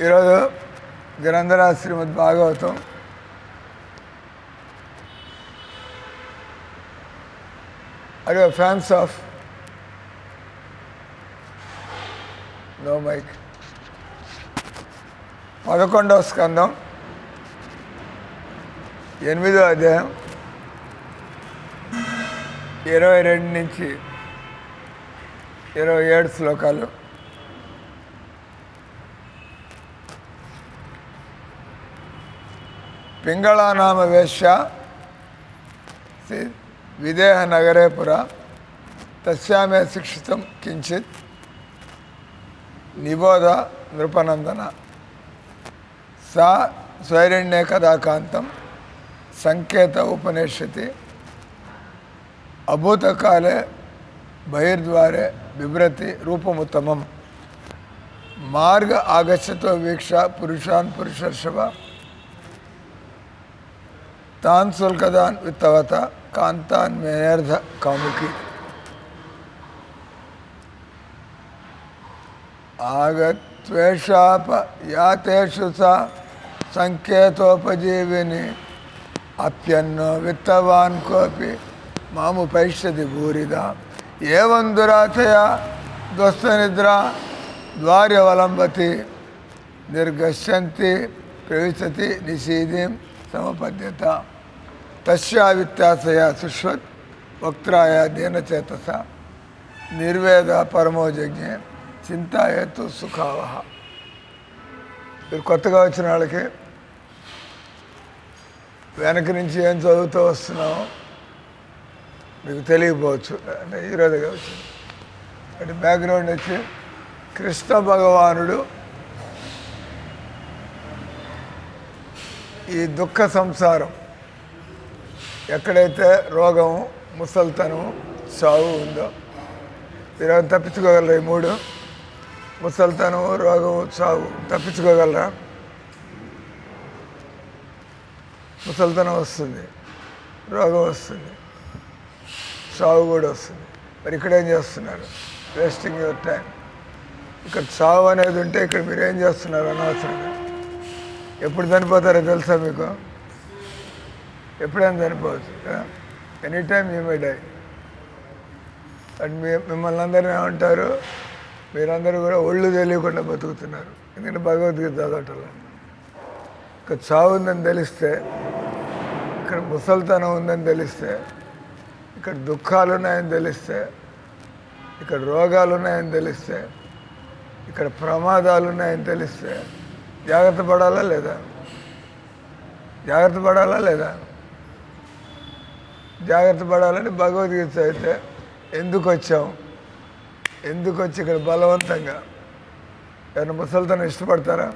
ఈరోజు గ్రంథరా శ్రీమద్ Bhagavatam Are you fans of no mic? 11వ స్కందం 8వ అధ్యాయం 22 నుంచి 27 శ్లోకాలు. పింగళానామ వేశ్య విదేహ నగరే పురా తస్యామే శిక్షితం కించిత్ నిబోధ నృపనందన సా స్వైరణ్యే కదా కాంతం సంకేత ఉపనేష్యతి అభూతకాలే బహిర్ద్వారే బిభ్రతి రూపముత్తమం మార్గ ఆగచ్చతో వీక్ష పురుషాన్ పురుషర్షభ తాన్ శుల్కదాన్ విత్తవత కాంతాన్ మేయర్ధ కాముకి ఆగత్వేషాప యాతేషు సా సంకేతోపజీవిని అప్యన్నో విత్తవాన్ కోపి మాముపైష్యతి భూరిదా ఏవం దురాతయా ధ్వస్తనిద్రా ద్వార్యవలంబతి నిర్గశ్యంతి ప్రవిశతి నిషీధిం సమపద్యత తస్యా విత్యాసయా సుష్వత్ వక్త్రాయ దీనచేతస నిర్వేద పరమోజజ్ఞే చింతాయతు సుఖావహ. మీరు కొత్తగా వచ్చిన వాళ్ళకి వెనక నుంచి ఏం చదువుతూ వస్తున్నామో మీకు తెలియకపోవచ్చు, అంటే ఈరోజుగా వచ్చింది. అంటే బ్యాక్గ్రౌండ్ వచ్చి కృష్ణ భగవానుడు ఈ దుఃఖ సంసారం ఎక్కడైతే రోగము, ముసల్తనము, సావు ఉందో, ఈరోజు తప్పించుకోగలరా? ఈ మూడు, ముసల్తనము, రోగము, సావు తప్పించుకోగలరా? ముసల్తనం వస్తుంది, రోగం వస్తుంది, సావు కూడా వస్తుంది. మరి ఇక్కడ ఏం చేస్తున్నారు? Wasting your time. ఇక్కడ సావు అనేది ఉంటే ఇక్కడ మీరు ఏం చేస్తున్నారు? అనవసరంగా. ఎప్పుడు చనిపోతారో తెలుసా మీకు? ఎప్పుడైనా చనిపోవచ్చు కదా. Any time you may die. And మిమ్మల్ని అందరూ ఏమంటారు? మీరందరూ కూడా ఒళ్ళు తెలియకుండా బతుకుతున్నారు. ఎందుకంటే భగవద్గీత చదవటంలో ఇక్కడ చావు ఉందని తెలిస్తే, ఇక్కడ ముసల్తనం ఉందని తెలిస్తే, ఇక్కడ దుఃఖాలు ఉన్నాయని తెలిస్తే, ఇక్కడ రోగాలు ఉన్నాయని తెలిస్తే, ఇక్కడ ప్రమాదాలు ఉన్నాయని తెలిస్తే జాగ్రత్త పడాలా లేదా? జాగ్రత్త పడాలా లేదా? జాగ్రత్త పడాలని భగవద్గీత అయితే ఎందుకు వచ్చాం, ఎందుకు వచ్చి ఇక్కడ బలవంతంగా ఏమైనా ముసల్తనం ఇష్టపడతారా?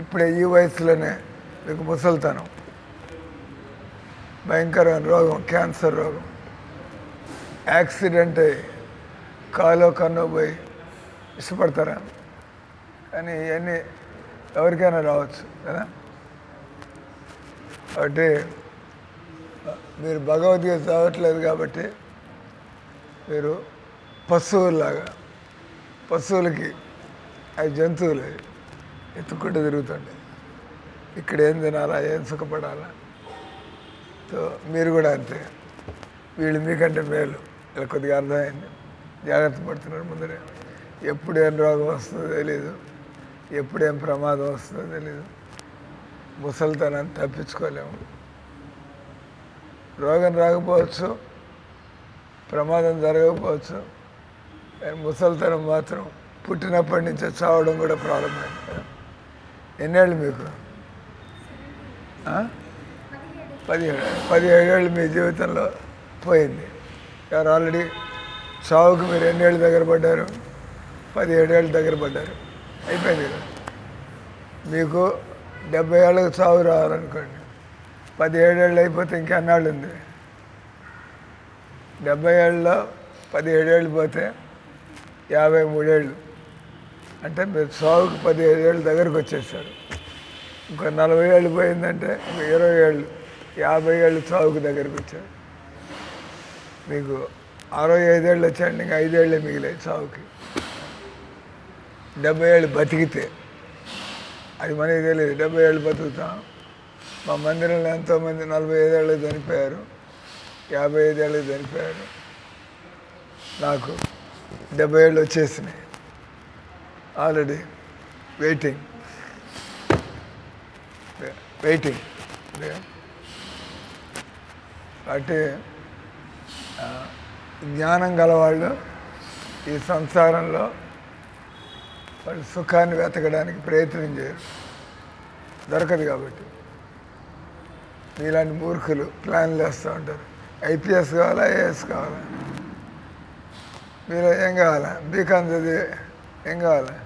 ఇప్పుడే ఈ వయసులోనే మీకు ముసల్తనం, భయంకరమైన రోగం, క్యాన్సర్ రోగం, యాక్సిడెంట్ అయ్యి కాలో కన్నో పోయి ఇష్టపడతారా? కానీ ఇవన్నీ ఎవరికైనా రావచ్చు కదా. కాబట్టి మీరు భగవద్గీత చదవట్లేదు కాబట్టి మీరు పశువులాగా, పశువులకి అవి జంతువులు ఎత్తుకుంటూ తిరుగుతుండే ఇక్కడ ఏం తినాలా, ఏం సుఖపడాలా. సో మీరు కూడా అంతే. వీళ్ళు మీకంటే మేలు, ఇలా కొద్దిగా అర్థమైంది. జాగ్రత్త పడుతున్నారు ముందరే. ఎప్పుడు ఏం రోగం వస్తుందో తెలీదు, ఎప్పుడేం ప్రమాదం వస్తుందో తెలీదు. ముసలితనాన్ని తప్పించుకోలేము. రోగం రాకపోవచ్చు, ప్రమాదం జరగకపోవచ్చు, కానీ ముసలితనం మాత్రం పుట్టినప్పటి నుంచే చావడం కూడా ప్రారంభమైంది కదా. ఎన్నేళ్ళు మీకు? 17 ఏళ్ళు మీ జీవితంలో పోయింది. ఎవరు ఆల్రెడీ చావుకు మీరు ఎన్నేళ్ళు దగ్గర పడ్డారు? 17 ఏళ్ళు దగ్గర పడ్డారు. అయిపోయింది కదా. మీకు 70 ఏళ్ళకి చావు రావాలనుకోండి, 17 ఏళ్ళు అయిపోతే ఇంకెన్నాళ్ళు ఉంది? 70 ఏళ్ళలో 17 ఏళ్ళు పోతే 53 ఏళ్ళు. అంటే మీరు చావుకు 15 ఏళ్ళు దగ్గరకు వచ్చేసారు. ఇంకో 40 ఏళ్ళు పోయిందంటే ఇంకో 20 ఏళ్ళు, 50 ఏళ్ళు చావుకు దగ్గరకు వచ్చారు. మీకు 65 ఏళ్ళు వచ్చాయండి, ఇంకా 5 ఏళ్ళే మిగిలాయి చావుకి. 70 ఏళ్ళు బతికితే అది మనకి తెలియదు. 70 ఏళ్ళు బతుకుతాం. మా మందిరంలో ఎంతోమంది 45 ఏళ్ళు చనిపోయారు, 55 ఏళ్ళు చనిపోయారు. నాకు 70 ఏళ్ళు వచ్చేసినాయి ఆల్రెడీ. వెయిటింగ్ కాబట్టి జ్ఞానం గలవాళ్ళు ఈ సంసారంలో వాళ్ళు సుఖాన్ని వెతకడానికి ప్రయత్నం చేయరు, దొరకదు. కాబట్టి మీలాంటి మూర్ఖులు ప్లాన్లు వేస్తూ ఉంటారు. ఐపీఎస్ కావాలా, ఐఏఎస్ కావాలా, మీరు ఏం కావాలా, బీకామ్ చదివి ఏం కావాలా,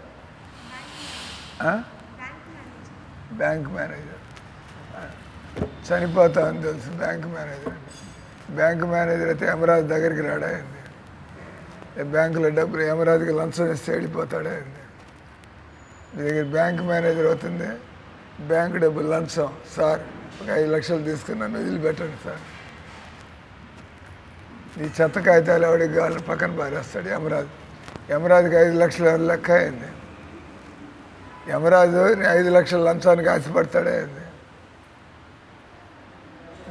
బ్యాంక్ మేనేజర్. చనిపోతామని తెలుసు బ్యాంక్ మేనేజర్. బ్యాంక్ మేనేజర్ అయితే యమరాజు దగ్గరికి రాడాయింది. బ్యాంకులో డబ్బులు యమరాజుకి లంచం ఇస్తే వెళ్ళిపోతాడాయింది. మీ దగ్గర బ్యాంక్ మేనేజర్ అవుతుంది, బ్యాంకు డబ్బులు లంచం. సార్ ఒక 5 లక్షలు తీసుకున్నాను, వదిలిపెట్టండి సార్. నీ చెత్త కాగితాలు ఎవడికి కావాలని పక్కన పారేస్తాడు యమరాజు. యమరాజుకి 5 లక్షలు లెక్క అయింది. యమరాజు 5 లక్షల లంచానికి ఆశపడతాడే అయింది.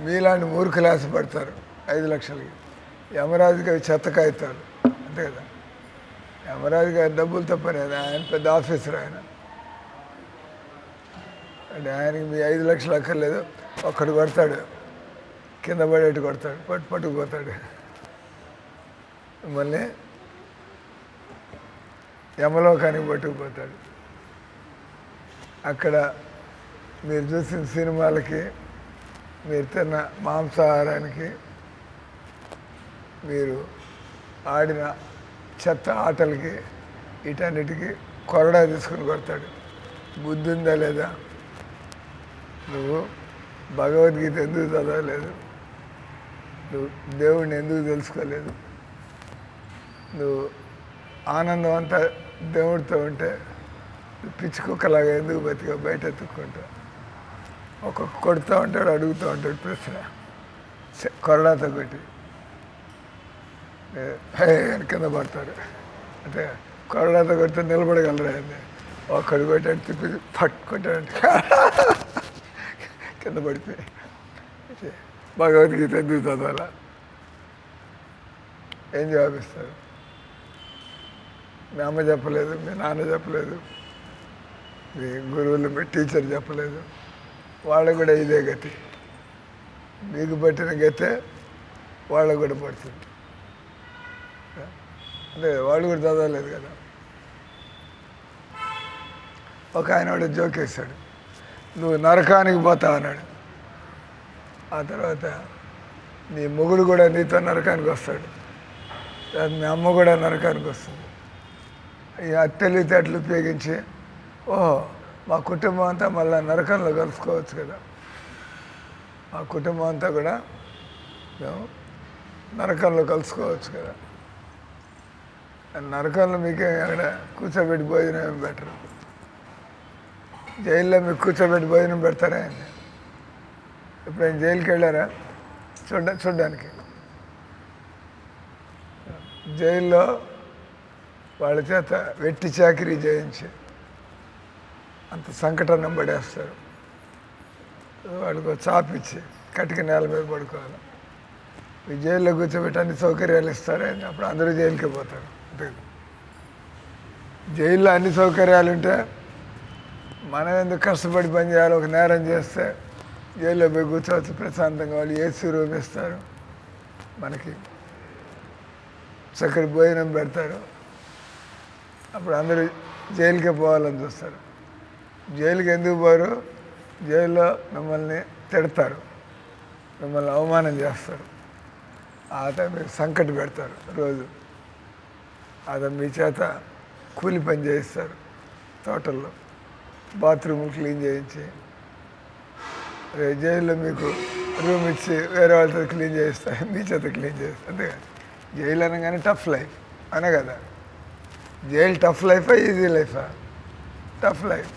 మీలాంటి మూర్ఖులు ఆశపడతారు 5 లక్షలకి. యమరాజుకి అవి చెత్త కాగితాలు, అంతే కదా. యమరాజుకి డబ్బులు తప్పనేది. ఆయన పెద్ద ఆఫీసర్. ఆయన అంటే ఆయనకి మీ 5 లక్షలు అక్కర్లేదు. ఒక్కడు కొడతాడు, కింద పడేట్టు కొడతాడు, పట్టుకుపోతాడు. మళ్ళీ యమలోకానికి పట్టుకుపోతాడు. అక్కడ మీరు చూసిన సినిమాలకి, మీరు తిన్న మాంసాహారానికి, మీరు ఆడిన చెత్త ఆటలకి, వీటన్నిటికీ కొరడా తీసుకుని కొడతాడు. బుద్ధి ఉందా లేదా? నువ్వు భగవద్గీత ఎందుకు చదవలేదు? నువ్వు దేవుడిని ఎందుకు తెలుసుకోలేదు? నువ్వు ఆనందం అంతా దేవుడితో ఉంటే పిచ్చి కుక్కలాగా ఎందుకు బతికా బయట ఎత్తుక్కుంటా? ఒక్కొక్క కొడుతూ ఉంటాడు, అడుగుతూ ఉంటాడు ప్రశ్న, కొరడాతో కొట్టి కింద పడతాడు. అంటే కొరడాతో కొడితే నిలబడగలరా అండి? ఒక్కడు కొట్టాడు, తిప్పి పట్టుకుంటాడు, కింద పడిపోయి. భగవద్గీత ఎందుకు చదవాలా? ఏం జవాబిస్తారు? మీ అమ్మ చెప్పలేదు, మీ నాన్న చెప్పలేదు, మీ గురువులు, మీ టీచర్ చెప్పలేదు. వాళ్ళకు కూడా ఇదే గతి. మీకు పట్టిన గతే వాళ్ళకు కూడా పడుతుంది. అంటే వాళ్ళు కూడా చదవలేదు కదా. ఒక ఆయన వాడు జోకేశాడు, నువ్వు నరకానికి పోతావు అన్నాడు. ఆ తర్వాత నీ మొగుడు కూడా నీతో నరకానికి వస్తాడు, మీ అమ్మ కూడా నరకానికి వస్తుంది. ఈ తెలివితేటలు ఉపయోగించి, ఓహో మా కుటుంబం అంతా మళ్ళీ నరకంలో కలుసుకోవచ్చు కదా, మా కుటుంబం అంతా కూడా మేము నరకంలో కలుసుకోవచ్చు కదా. నరకంలో మీకే అక్కడ కూర్చోబెట్టి భోజనం ఏమి బెటర్? జైల్లో మీకు కూర్చోబెట్టి భోజనం పెడతారా అండి? ఇప్పుడు ఆయన జైలుకి వెళ్ళారా చూడ్డానికి? జైల్లో వాళ్ళ చేత వెట్టి చాకిరీ చేయించి అంత సంకటనం పడేస్తారు. వాళ్ళకు చాపిచ్చి కటిక నేల మీద పడుకోవాలి. ఈ జైల్లో కూర్చోబెట్టి అన్ని సౌకర్యాలు ఇస్తారని అప్పుడు అందరూ జైలుకి పోతారు. అంతే. జైల్లో అన్ని సౌకర్యాలు ఉంటే మనం ఎందుకు కష్టపడి పని చేయాలి? ఒక నేరం చేస్తే జైల్లో పోయి కూర్చోవచ్చు ప్రశాంతంగా. వాళ్ళు ఏసీ రూమ్ ఇస్తారు, మనకి చక్కటి భోజనం పెడతారు. అప్పుడు అందరూ జైలుకే పోవాలని చూస్తారు. జైలుకి ఎందుకు పోరు? జైల్లో మిమ్మల్ని తిడతారు, మిమ్మల్ని అవమానం చేస్తారు, అతను మీరు సంకట పెడతారు రోజు. అతను మీ చేత కూలి పని చేయిస్తారు, తోటల్లో బాత్రూములు క్లీన్ చేయించి. జైల్లో మీకు రూమ్ ఇచ్చి వేరే వాళ్ళతో క్లీన్ చేయిస్తారు, మీ చేత క్లీన్ చేస్తారు. అంతే కదా. జైలు అనగానే టఫ్ లైఫ్ అనే కదా. జైలు టఫ్ లైఫా, ఈజీ లైఫా? Tough life.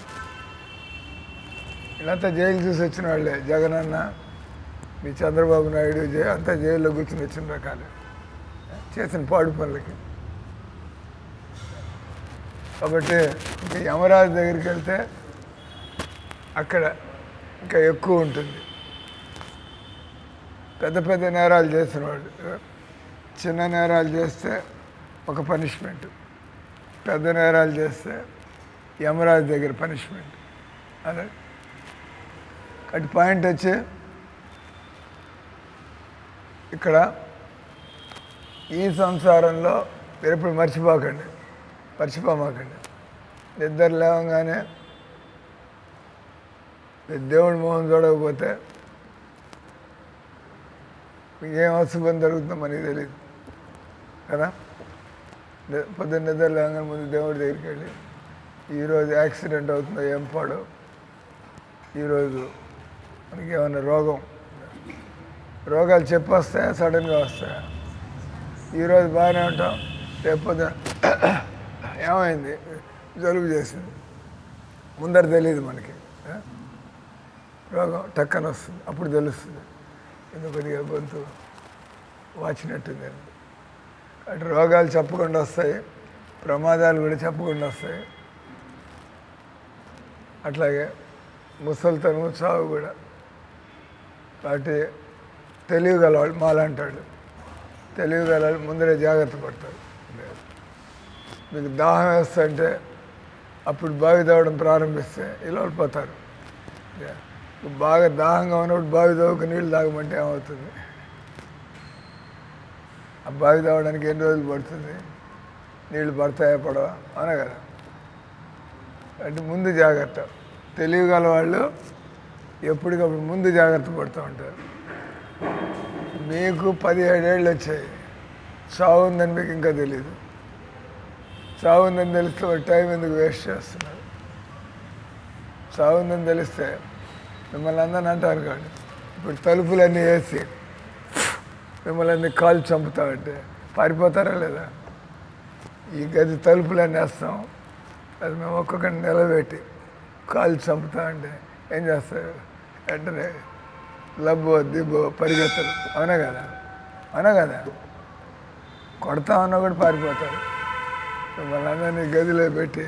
వీళ్ళంతా జైలు చూసి వచ్చిన వాళ్ళే. జగన్ అన్న, మీ చంద్రబాబు నాయుడు అంతా జైల్లో కూర్చుని వచ్చిన రకాలు చేసిన పాడు పనులకి. కాబట్టి యమరాజు దగ్గరికి వెళ్తే అక్కడ ఇంకా ఎక్కువ ఉంటుంది. పెద్ద పెద్ద నేరాలు చేసిన వాళ్ళు, చిన్న నేరాలు చేస్తే ఒక పనిష్మెంట్, పెద్ద నేరాలు చేస్తే యమరాజు దగ్గర పనిష్మెంట్. అదే అటు పాయింట్ వచ్చి ఇక్కడ ఈ సంసారంలో మీరు ఎప్పుడు మర్చిపోమాకండి. నిద్ర లేవగానే దేవుడి మొహం చూడకపోతే ఏం అశుభం జరుగుతుందో మనకి తెలియదు కదా. పొద్దున్న నిద్ర లేవగానే ముందు దేవుడి దగ్గరికి వెళ్ళి ఈరోజు యాక్సిడెంట్ అవుతుందో ఏం పాడో, ఈరోజు మనకి ఏమన్నా రోగాలు చెప్పొస్తాయా, సడన్గా వస్తాయా? ఈరోజు బాగానే ఉంటాం, రేపు ఏమైంది, జలుబు చేసింది, ముందర తెలియదు మనకి. రోగం టక్కన వస్తుంది, అప్పుడు తెలుస్తుంది ఎందుకు కొద్దిగా గొంతు వాచినట్టుంది. అటు రోగాలు చెప్పకుండా వస్తాయి, ప్రమాదాలు కూడా చెప్పకుండా వస్తాయి. అట్లాగే ముసలితనము, చావు కూడా. కాబట్టి తెలియగలవాళ్ళు మాలాంటాడు, తెలియగలవాళ్ళు ముందరే జాగ్రత్త పడతారు. మీకు దాహం వేస్తుంటే అప్పుడు బావి తవ్వడం ప్రారంభిస్తే ఇలా వెళ్ళిపోతారు. బాగా దాహంగా ఉన్నప్పుడు బావి తవ్వక నీళ్ళు తాగమంటే ఏమవుతుంది? ఆ బావి తవ్వడానికి ఎన్ని రోజులు పడుతుంది? నీళ్ళు పడతాయా పడవా? అవునా కదా. అంటే ముందు జాగ్రత్త. తెలియగల వాళ్ళు ఎప్పటికప్పుడు ముందు జాగ్రత్త పడుతూ ఉంటారు. మీకు 17 ఏళ్ళు వచ్చాయి, చావు ఉందని మీకు ఇంకా తెలియదు. చావు ఉందని తెలిస్తే టైం ఎందుకు వేస్ట్ చేస్తున్నారు? చావు ఉందని తెలిస్తే మిమ్మల్ని అందరిని అంటారు కాదు, ఇప్పుడు తలుపులన్నీ వేసి మిమ్మల్ని అన్ని కాలు చంపుతామంటే పారిపోతారా లేదా? ఈ గది తలుపులన్నీ వేస్తాం, అది మేము ఒక్కొక్కరిని నిలబెట్టి కాలు చంపుతామంటే ఏం చేస్తారు? వెంటనే లబ్బో దిబ్బో పరిగెత్తరు. అవునా కదా. కొడతామన్నా కూడా పారిపోతారు. మిమ్మల్ని అందరినీ గదిలో పెట్టి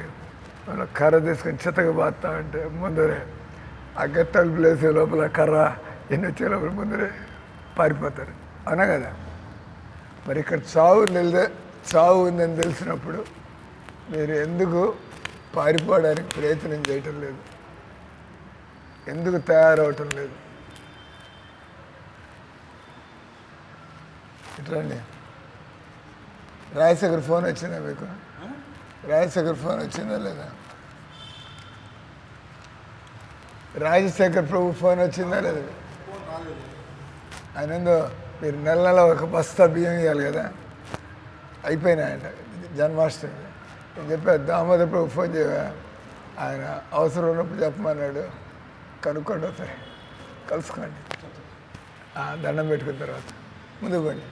మనం కర్ర తీసుకొని చితక బాస్తామంటే ముందరే ఆ గది తలుపులు వేసే లోపల కర్ర ఎన్ని వచ్చే లోపల ముందరే పారిపోతారు. అవునా కదా. మరి ఇక్కడ చావు ఉందని తెలిసినప్పుడు మీరు ఎందుకు పారిపోవడానికి ప్రయత్నం చేయటం లేదు? ఎందుకు తయారవటం లేదు? ఇట్లండి. రాజశేఖర్ ఫోన్ వచ్చిందా మీకు? రాజశేఖర్ ఫోన్ వచ్చిందా లేదా? రాజశేఖర్ ప్రభు ఫోన్ వచ్చిందా లేదా? ఆయన ఏందో మీరు నెల ఒక బస్తా బియ్యం ఇవ్వాలి కదా, అయిపోయినాయంట జన్మాష్టమి. నేను చెప్పా దామోదర్ ప్రభు ఫోన్ చేయవా, ఆయన అవసరం ఉన్నప్పుడు చెప్పమన్నాడు, కనుక్కోండి, వస్తాయి కలుసుకోండి, దండం పెట్టుకున్న తర్వాత ముందు పోండి.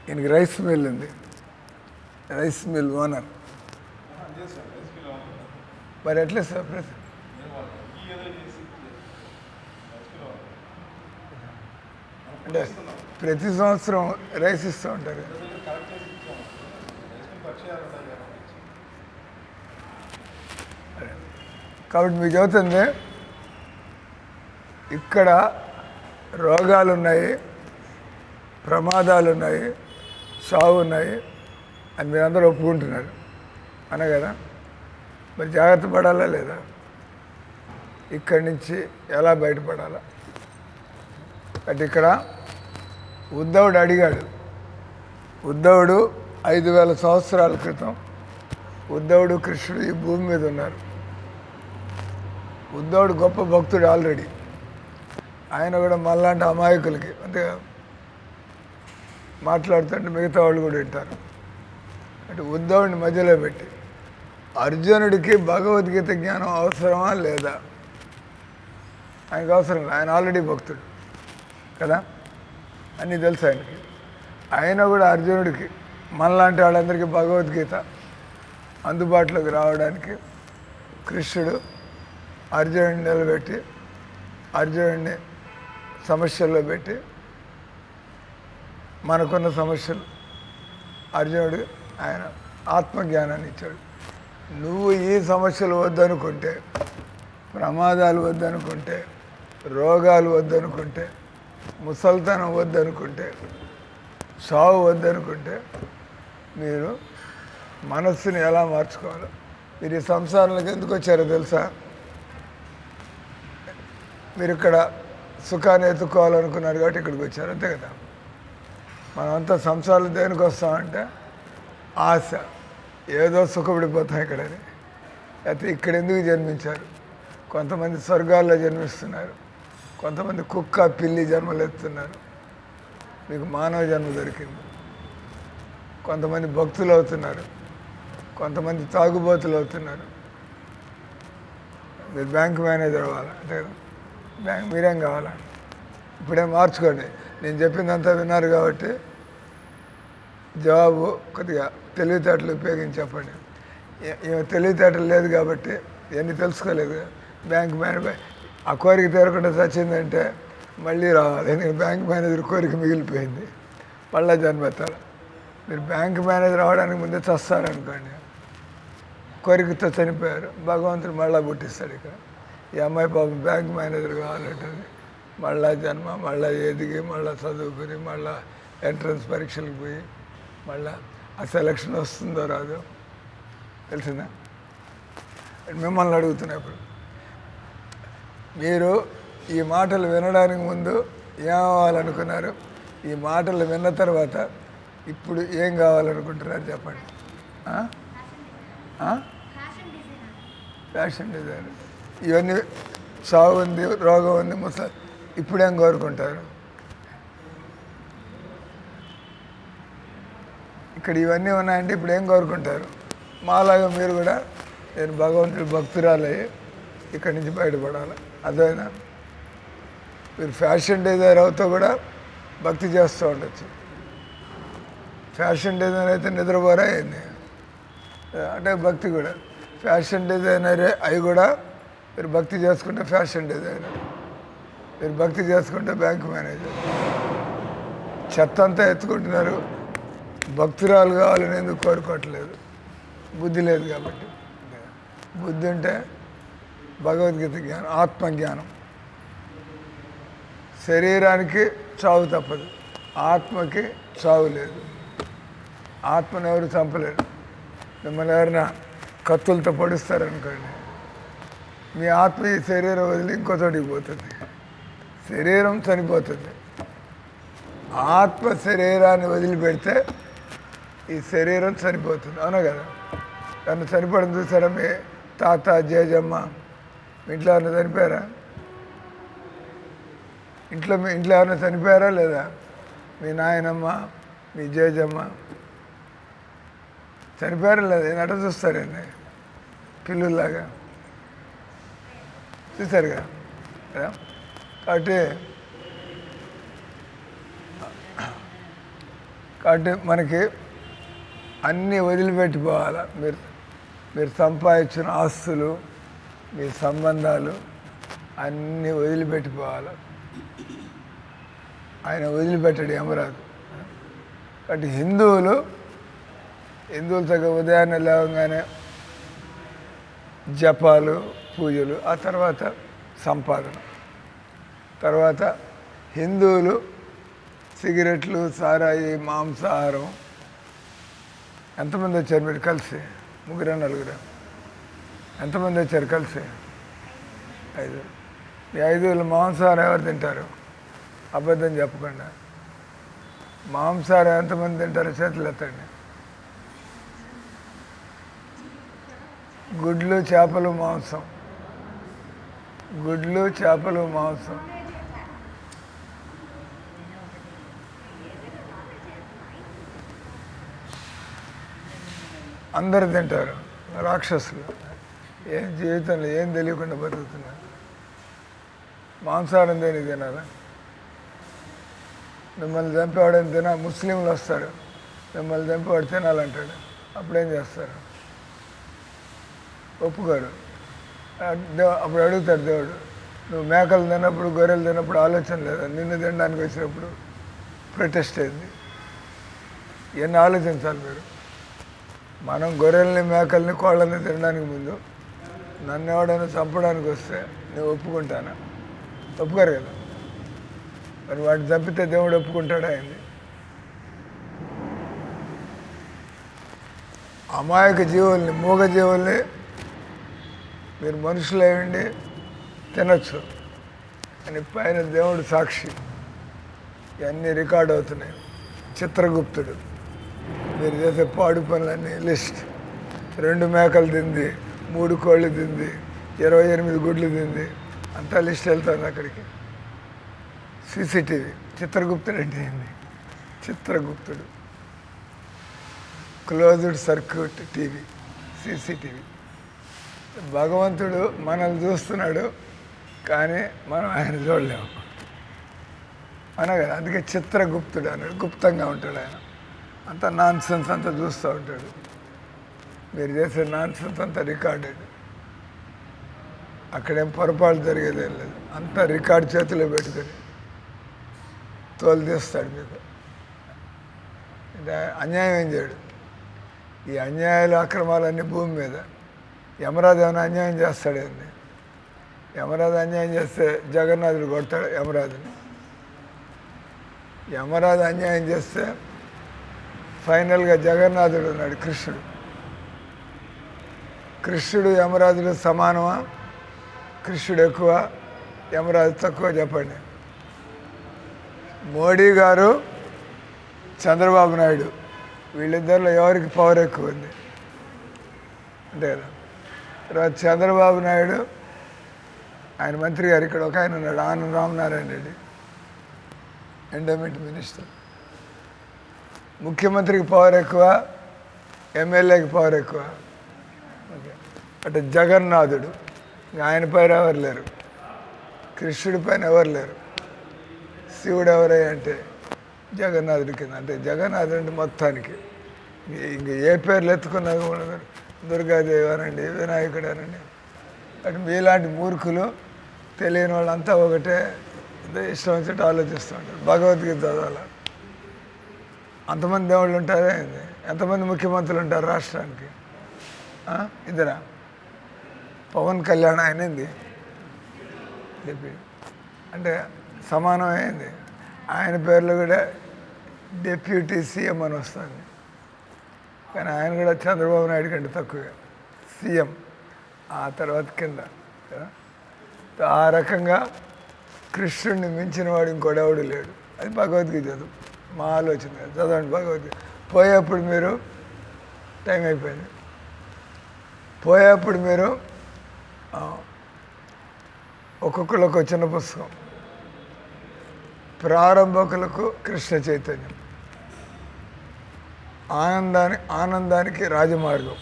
ఈయనకి రైస్ మిల్ ఉంది, రైస్ మిల్ ఓనర్. మరి ఎట్లా సార్ అంటే ప్రతి సంవత్సరం రైస్ ఇస్తూ ఉంటారు. కాబట్టి మీకు చెబుతుంది, ఇక్కడ రోగాలు ఉన్నాయి, ప్రమాదాలు ఉన్నాయి, సావు ఉన్నాయి అని మీరందరూ ఒప్పుకుంటున్నారు అనే కదా. మరి జాగ్రత్త పడాలా లేదా? ఇక్కడి నుంచి ఎలా బయటపడాలా? అంటే ఇక్కడ ఉద్ధవుడు అడిగాడు. ఉద్ధవుడు 5000 సంవత్సరాల క్రితం ఉద్ధవుడు కృష్ణుడు ఈ భూమి మీద ఉన్నారు. ఉద్ధవుడు గొప్ప భక్తుడు ఆల్రెడీ. ఆయన కూడా మళ్ళాంటి అమాయకులకి అంటే మాట్లాడుతుంటే మిగతా వాళ్ళు కూడా వింటారు. అంటే ఉద్ధవుడిని మధ్యలో పెట్టి అర్జునుడికి భగవద్గీత జ్ఞానం అవసరమా లేదా? ఆయనకు అవసరం లేదు, ఆయన ఆల్రెడీ భక్తుడు కదా, అన్నీ తెలుసు ఆయనకి. ఆయన కూడా అర్జునుడికి మనలాంటి వాళ్ళందరికీ భగవద్గీత అందుబాటులోకి రావడానికి కృష్ణుడు అర్జునుడిని నిలబెట్టి అర్జునుడిని సమస్యల్లో పెట్టి మనకున్న సమస్యలు అర్జునుడు ఆయన ఆత్మజ్ఞానాన్ని ఇచ్చాడు. నువ్వు ఈ సమస్యలు వద్దనుకుంటే, ప్రమాదాలు వద్దనుకుంటే, రోగాలు వద్దనుకుంటే, ముసల్తనం వద్దనుకుంటే, సావు వద్దనుకుంటే మీరు మనస్సుని ఎలా మార్చుకోవాలో. మీరు ఈ సంసారాలకు ఎందుకు వచ్చారో తెలుసా? మీరు ఇక్కడ సుఖాన్ని ఎత్తుకోవాలనుకున్నారు కాబట్టి ఇక్కడికి వచ్చారు, అంతే కదా. మనమంతా సంసారాలు దేనికి వస్తామంటే ఆశ, ఏదో సుఖపడిపోతాం ఇక్కడని. అయితే ఇక్కడ ఎందుకు జన్మించారు? కొంతమంది స్వర్గాల్లో జన్మిస్తున్నారు, కొంతమంది కుక్క పిల్లి జన్మలు ఎత్తున్నారు. మీకు మానవ జన్మ దొరికింది. కొంతమంది భక్తులు అవుతున్నారు, కొంతమంది తాగుబోతులు అవుతున్నారు. మీరు బ్యాంక్ మేనేజర్ అవ్వాలి, అంతే కదా. బ్యాంక్ మీరేం కావాలా? ఇప్పుడే మార్చుకోండి. నేను చెప్పిందంతా విన్నారు కాబట్టి జవాబు కొద్దిగా తెలివితేటలు ఉపయోగించి చెప్పండి. తెలివితేటలు లేదు కాబట్టి ఇవన్నీ తెలుసుకోలేదు. బ్యాంక్ మేనేజర్ ఆ కోరిక తీరకుండా చచ్చిందంటే మళ్ళీ రావాలి. ఎందుకంటే బ్యాంక్ మేనేజర్ కోరిక మిగిలిపోయింది, మళ్ళీ జన్మెత్తాలి. మీరు బ్యాంక్ మేనేజర్ అవ్వడానికి ముందే చస్తారనుకోండి, కోరికతో చనిపోయారు, భగవంతుడు మళ్ళీ పుట్టిస్తాడు. ఇక్కడ ఈ అమ్మాయి పాపం బ్యాంక్ మేనేజర్ కావాలంటుంది, మళ్ళీ జన్మ, మళ్ళీ ఎదిగి, మళ్ళీ చదువుకుని, మళ్ళీ ఎంట్రన్స్ పరీక్షలకు పోయి, మళ్ళీ ఆ సెలక్షన్ వస్తుందో రాదో తెలిసిందా? మిమ్మల్ని అడుగుతున్నప్పుడు మీరు ఈ మాటలు వినడానికి ముందు ఏమవ్వాలనుకున్నారు? ఈ మాటలు విన్న తర్వాత ఇప్పుడు ఏం కావాలనుకుంటున్నారు చెప్పండి. Fashion designer. ఇవన్నీ సాగు ఉంది, రోగం ఉంది, ఇప్పుడేం కోరుకుంటారు? ఇక్కడ ఇవన్నీ ఉన్నాయంటే ఇప్పుడు ఏం కోరుకుంటారు? మాలాగా మీరు కూడా నేను భగవంతుడి భక్తురాలయ్యి ఇక్కడి నుంచి బయటపడాలి. అదేనా? మీరు ఫ్యాషన్ డిజైనర్ అవుతూ కూడా భక్తి చేస్తూ ఉండొచ్చు. ఫ్యాషన్ డిజైనర్ అయితే నిద్రపోరా అయింది అంటే భక్తి కూడా. ఫ్యాషన్ డిజైనరే అవి కూడా మీరు భక్తి చేసుకుంటే ఫ్యాషన్ డిజైనర్, మీరు భక్తి చేసుకుంటే బ్యాంక్ మేనేజర్. చెత్త అంతా ఎత్తుకుంటున్నారు, భక్తురాలు కావాలని ఎందుకు కోరుకోవట్లేదు? బుద్ధి లేదు కాబట్టి. బుద్ధి ఉంటే భగవద్గీత జ్ఞానం, ఆత్మజ్ఞానం. శరీరానికి చావు తప్పదు, ఆత్మకి చావు లేదు. ఆత్మను ఎవరు చంపలేరు. మిమ్మల్ని ఎవరైనా కత్తులతో పొడుస్తారనుకోండి, మీ ఆత్మ ఈ శరీరం వదిలి ఇంకో చోటికి పోతుంది, శరీరం చనిపోతుంది. ఆత్మ శరీరాన్ని వదిలిపెడితే ఈ శరీరం చనిపోతుంది, అవునా కదా? దాన్ని చనిపోవడం చూసారా? మీ తాత, జేజమ్మ ఇంట్లో ఎవరైనా చనిపోయారా? మీ ఇంట్లో ఎవరైనా చనిపోయారా లేదా? మీ నాయనమ్మ, మీ జేజమ్మ చనిపోయారా లేదా? నట చూస్తారండి పిల్లుల్లాగా, చూసారు కదా. కాబట్టి మనకి అన్నీ వదిలిపెట్టిపోవాలి. మీరు సంపాదించిన ఆస్తులు, మీ సంబంధాలు అన్నీ వదిలిపెట్టిపోవాలి. ఆయన వదిలిపెట్టాడు యమరాజు. కాబట్టి హిందువులు తగ్గ ఉదయాన్నే లేవగానే జపాలు, పూజలు, ఆ తర్వాత సంపాదన. తర్వాత హిందువులు సిగరెట్లు, సారాయి, మాంసాహారం. ఎంతమంది వచ్చారు మీరు కలిసి? 3 4? ఎంతమంది వచ్చారు కలిసి? 5. ఈ 5 మాంసాహారం ఎవరు తింటారు? అబద్ధం చెప్పకుండా. మాంసాహారం ఎంతమంది తింటారు? చేతులు ఎత్తండి. గుడ్లు, చేపలు, మాంసం. గుడ్లు, చేపలు, మాంసం. అందరు తింటారు. రాక్షసులు ఏం జీవితంలో ఏం తెలియకుండా బతుకుతున్నారు. మాంసాహారం దేనికి తినాలా? మిమ్మల్ని చంపేవాడని ముస్లింలు వస్తారు, మిమ్మల్ని చంపేవాడు తినాలంటాడు, అప్పుడేం చేస్తారు? ఒప్పుకోరు. అప్పుడు అడుగుతాడు దేవుడు, నువ్వు మేకలు తిన్నప్పుడు, గొర్రెలు తిన్నప్పుడు ఆలోచన లేదా? నిన్ను తినడానికి వచ్చినప్పుడు ప్రొటెస్ట్ అయింది. ఇవన్నీ ఆలోచించాలి మీరు. మనం గొర్రెల్ని మేకల్ని కోళ్ళని తినడానికి ముందు నన్ను ఎవడైనా చంపడానికి వస్తే నేను ఒప్పుకుంటానా? ఒప్పుకోరు కదా. మరి వాటిని చంపితే దేవుడు ఒప్పుకుంటాడా? అయింది అమాయక జీవుల్ని, మూగ జీవుల్ని మీరు మనుషులు అయ్యండి తినచ్చు అని పైన దేవుడు సాక్షి. ఇవన్నీ రికార్డ్ అవుతున్నాయి. చిత్రగుప్తుడు మీరు చేసే పాడు పనులన్నీ లిస్ట్. 2 మేకలు తింది, 3 కోళ్ళు తింది, 28 గుడ్లు తింది, అంతా లిస్ట్ వెళ్తుంది అక్కడికి. సీసీటీవీ. చిత్రగుప్తుడు అంటే ఏంది? చిత్రగుప్తుడు క్లోజ్డ్ సర్క్యూట్ టీవీ, సీసీటీవీ. భగవంతుడు మనల్ని చూస్తున్నాడు, కానీ మనం ఆయన చూడలేము. అనా కదా, అందుకే చిత్రగుప్తుడు అన్నాడు. గుప్తంగా ఉంటాడు ఆయన. అంతా నాన్ సెన్స్ అంతా చూస్తూ ఉంటాడు. మీరు చేసే నాన్ సెన్స్ అంతా రికార్డెడ్. అక్కడేం పొరపాటు జరిగేదేం లేదు. అంతా రికార్డ్ చేతిలో పెట్టుకొని తోలు తీస్తాడు మీకు. అన్యాయం ఏం చేయడు. ఈ అన్యాయాలు అక్రమాలన్నీ భూమి మీద. యమరాజు ఏమైనా అన్యాయం చేస్తాడండి. యమరాజు అన్యాయం చేస్తే జగన్నాథుడు కొడతాడు యమరాజుని. యమరాజు అన్యాయం చేస్తే ఫైనల్గా జగన్నాథుడు ఉన్నాడు, కృష్ణుడు. కృష్ణుడు యమరాజుడు సమానమా? కృష్ణుడు ఎక్కువ, యమరాజు తక్కువ? చెప్పండి. మోడీ గారు, చంద్రబాబు నాయుడు, వీళ్ళిద్దరిలో ఎవరికి పవర్ ఎక్కువ ఉంది? అంతే కదా. తర్వాత చంద్రబాబు నాయుడు ఆయన మంత్రి గారు, ఇక్కడ ఒక ఆయన ఉన్నాడు, ఆనంద రామనారాయణ రెడ్డి, ఎండోమెంట్ మినిస్టర్. ముఖ్యమంత్రికి పవర్ ఎక్కువ, ఎమ్మెల్యేకి పవర్ ఎక్కువ. ఓకే. అంటే జగన్నాథుడు, ఆయన పైన ఎవరు లేరు, కృష్ణుడి పైన ఎవరు లేరు. శివుడు ఎవరై అంటే జగన్నాథుడి కింద. అంటే జగన్నాథుడు అంటే మొత్తానికి ఇంక ఏ పేర్లు ఎత్తుకున్నా కూడా దుర్గాదేవి అనండి, వినాయకుడు అనండి. అటు మీలాంటి మూర్ఖులు తెలియని వాళ్ళంతా ఒకటే ఇష్టం వచ్చినట్టు ఆలోచిస్తూ ఉంటారు. భగవద్గీత చదవాలి. అంతమంది దేవుళ్ళు ఉంటారే. ఎంతమంది ముఖ్యమంత్రులు ఉంటారు రాష్ట్రానికి? ఇద్దరా? పవన్ కళ్యాణ్ ఆయనంది అంటే సమానమైంది. ఆయన పేర్లు కూడా డిప్యూటీ సీఎం అని వస్తుంది. కానీ ఆయన కూడా చంద్రబాబు నాయుడు కంటే తక్కువే సీఎం, ఆ తర్వాత కింద కదా. ఆ రకంగా కృష్ణుడిని మించిన వాడు ఇంకోడెవడు లేడు. అది భగవద్గీత చదువు. మా ఆలోచన చదవండి భగవద్గీత. పోయేప్పుడు మీరు టైం అయిపోయింది. పోయేప్పుడు మీరు ఒక్కొక్కరికి చిన్న పుస్తకం. ప్రారంభకులకు కృష్ణ చైతన్యం, ఆనందానికి రాజమార్గం,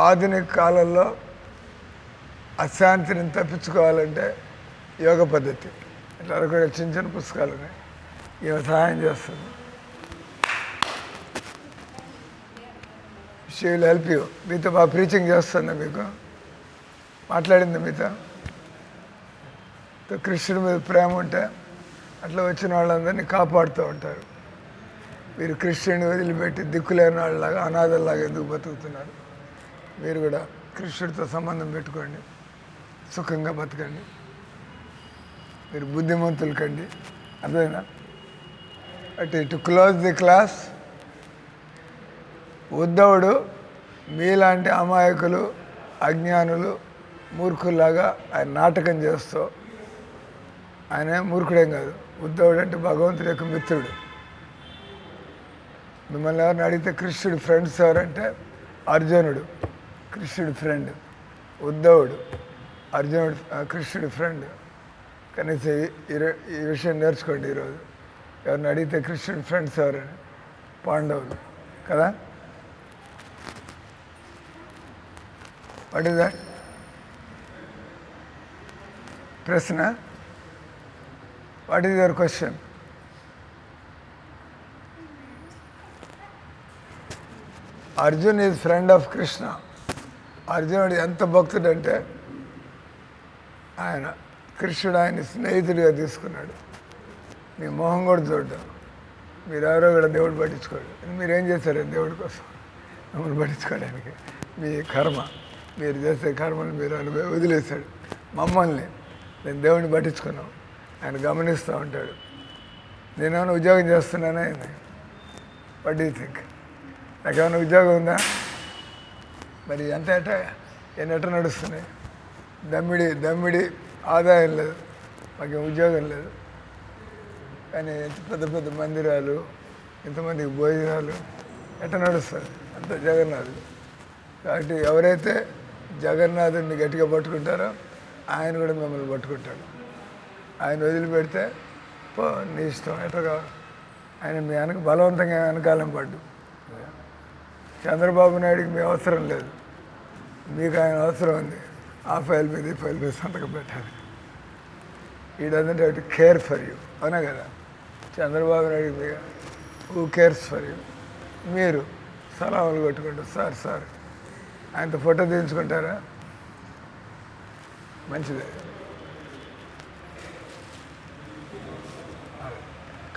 ఆధునిక కాలంలో అశాంతిని తప్పించుకోవాలంటే యోగ పద్ధతి. ఇట్లా కూడా చిన్న చిన్న పుస్తకాలు ఉన్నాయి. ఈమె సహాయం చేస్తుంది. She will help you. మీతో బాగా ప్రీచింగ్ చేస్తుంది, మీకు మాట్లాడింది మీతో. కృష్ణుడి మీద ప్రేమ ఉంటే అట్లా వచ్చిన వాళ్ళందరినీ కాపాడుతూ ఉంటారు. మీరు కృష్ణుడిని వదిలిపెట్టి దిక్కులేని వాళ్ళలాగా అనాథల్లాగా ఎందుకు బతుకుతున్నారు? మీరు కూడా కృష్ణుడితో సంబంధం పెట్టుకోండి, సుఖంగా బతకండి, మీరు బుద్ధిమంతులు కండి. అర్థమైనా? అంటే టు క్లోజ్ ది క్లాస్, ఉద్ధవుడు మీలాంటి అమాయకులు, అజ్ఞానులు, మూర్ఖుల్లాగా ఆయన నాటకం చేస్తూ, ఆయన మూర్ఖుడేం కాదు. ఉద్ధవుడు అంటే భగవంతుడి యొక్క మిత్రుడు. మిమ్మల్ని ఎవరిని అడిగితే కృష్ణుడి ఫ్రెండ్స్ ఎవరంటే అర్జునుడు కృష్ణుడి ఫ్రెండ్, ఉద్ధవుడు అర్జునుడు కృష్ణుడి ఫ్రెండ్. కనీసం ఈ విషయం నేర్చుకోండి ఈరోజు. ఎవరిని అడిగితే కృష్ణుడి ఫ్రెండ్స్ ఎవరని, పాండవులు కదా. What is that? ప్రశ్న. What is your question? Arjun is friend of Krishna. అర్జునుడు ఎంత భక్తుడంటే ఆయన కృష్ణుడు ఆయన స్నేహితుడిగా తీసుకున్నాడు. నీ మొహం కూడా చూడ్డం, మీరెవరో కూడా దేవుడు పట్టించుకోడు. మీరేం చేశారు దేవుడి కోసం? మమ్మల్ని పట్టించుకోవడానికి మీ కర్మ, మీరు చేసే కర్మను మీరు వదిలేశాడు మమ్మల్ని. నేను దేవుడిని పట్టించుకున్నాం, ఆయన గమనిస్తూ ఉంటాడు. నేనేమైనా ఉద్యోగం చేస్తున్నానా ఆయన? What do you think? నాకేమైనా ఉద్యోగం ఉందా? మరి ఎంత ఎట్ట నడుస్తున్నాయి? దమ్మిడి ఆదాయం లేదు, మాకేం ఉద్యోగం లేదు. కానీ ఎంత పెద్ద పెద్ద మందిరాలు, ఇంతమందికి భోజనాలు ఎట్ట నడుస్తుంది? అంత జగన్నాథుడు. కాబట్టి ఎవరైతే జగన్నాథుడిని గట్టిగా పట్టుకుంటారో ఆయన కూడా మిమ్మల్ని పట్టుకుంటాడు. ఆయన వదిలిపెడితే పో నీ ఇష్టం ఎట్టగా. ఆయన మీ బలవంతంగా వెనకాలం పడ్డు. చంద్రబాబు నాయుడికి మీ అవసరం లేదు, మీకు ఆయన అవసరం ఉంది. ఆ ఫైల్ మీద ఈ ఫైల్ మీద సంతకం పెట్టాలి. ఈ doesn't have to care for you, అవునా కదా? చంద్రబాబు నాయుడికి me who cares for you? మీరు సలాములు కొట్టుకుంటారు, సార్ సార్ ఆయనతో ఫోటో తీయించుకుంటారా? మంచిదే.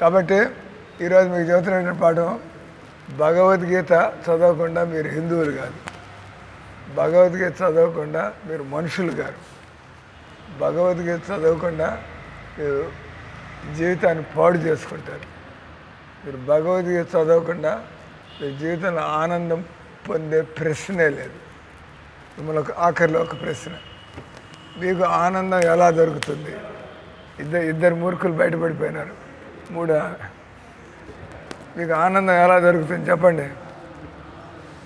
కాబట్టి ఈరోజు మీకు చెబుతున్న పాఠం, భగవద్గీత చదవకుండా మీరు హిందువులు కాదు, భగవద్గీత చదవకుండా మీరు మనుషులు కాదు, భగవద్గీత చదవకుండా మీరు జీవితాన్ని పాడు చేసుకుంటారు. మీరు భగవద్గీత చదవకుండా మీ జీవితంలో ఆనందం పొందే ప్రశ్నే లేదు. మిమ్మల్ని ఆఖరిలో ఒక ప్రశ్న, మీకు ఆనందం ఎలా దొరుకుతుంది? ఇద్దరు మూర్ఖులు బయటపడిపోయినారు. మీకు ఆనందం ఎలా దొరుకుతుంది చెప్పండి.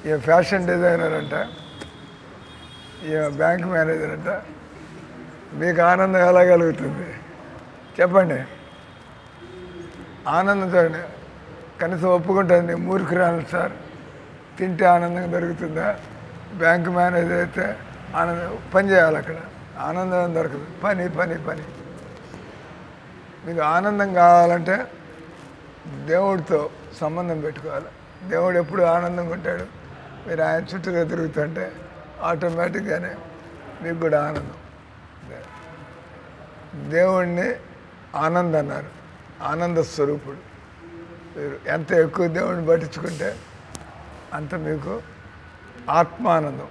ఈ ఫ్యాషన్ డిజైనర్ అంట, ఈ బ్యాంక్ మేనేజర్ అంట, మీకు ఆనందం ఎలా కలుగుతుంది చెప్పండి? ఆనందం చూడండి, కనీసం ఒప్పుకుంటుంది మూర్ఖురాలు సార్, తింటే ఆనందంగా దొరుకుతుందా? బ్యాంక్ మేనేజర్ అయితే ఆనందం, పని చేయాలి అక్కడ, ఆనందం దొరకదు, పని పని పని. మీకు ఆనందం కావాలంటే దేవుడితో సంబంధం పెట్టుకోవాలి. దేవుడు ఎప్పుడు ఆనందంగా ఉంటాడు. మీరు ఆయన చుట్టూగా తిరుగుతుంటే ఆటోమేటిక్గానే మీకు కూడా ఆనందం. దేవుణ్ణి ఆనందం అన్నారు, ఆనంద స్వరూపుడు. మీరు ఎంత ఎక్కువ దేవుడిని పట్టించుకుంటే అంత మీకు ఆత్మానందం.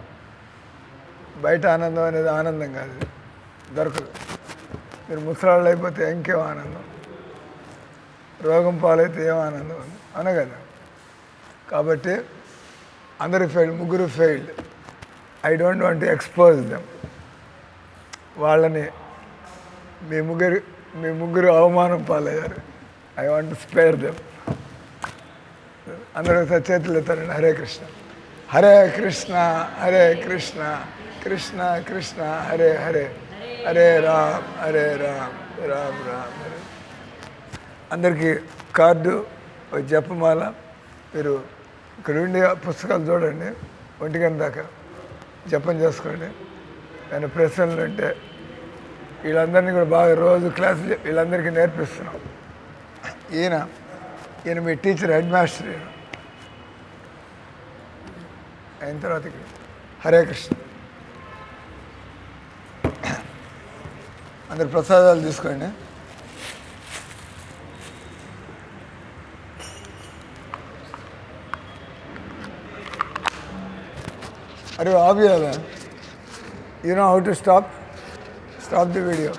బయట ఆనందం అనేది ఆనందం కాదు, దొరకదు. మీరు ముసలాళ్ళు అయిపోతే ఇంకేం ఆనందం, రోగం పాలైతే ఏం ఆనందం ఉంది, అవునా కదా? కాబట్టి అందరూ ఫెయిల్డ్, ముగ్గురు failed. I don't want to expose them. వాళ్ళని మీ ముగ్గురు అవమానం పాలయ్యారు. I want to spare them. అందరూ చేతులు ఎత్తారండి. హరే కృష్ణ హరే కృష్ణ హరే కృష్ణ కృష్ణ కృష్ణ హరే హరే, హరే రామ్ రామ్ రామ్ హరే. అందరికీ కార్డు, జపమాల. మీరు ఇక్కడ ఉండి పుస్తకాలు చూడండి, 1 గంట దాకా జపం చేసుకోండి. నేను ప్రశ్నలు ఉంటే వీళ్ళందరినీ కూడా బాగా రోజు క్లాసులు వీళ్ళందరికీ నేర్పిస్తున్నాం. ఈయన మీ టీచర్, హెడ్ మాస్టర్. అయిన తర్వాత హరే కృష్ణ. అందరు ప్రసాదాలు తీసుకోండి. అరే ఆపియాలా? You know how to stop the video.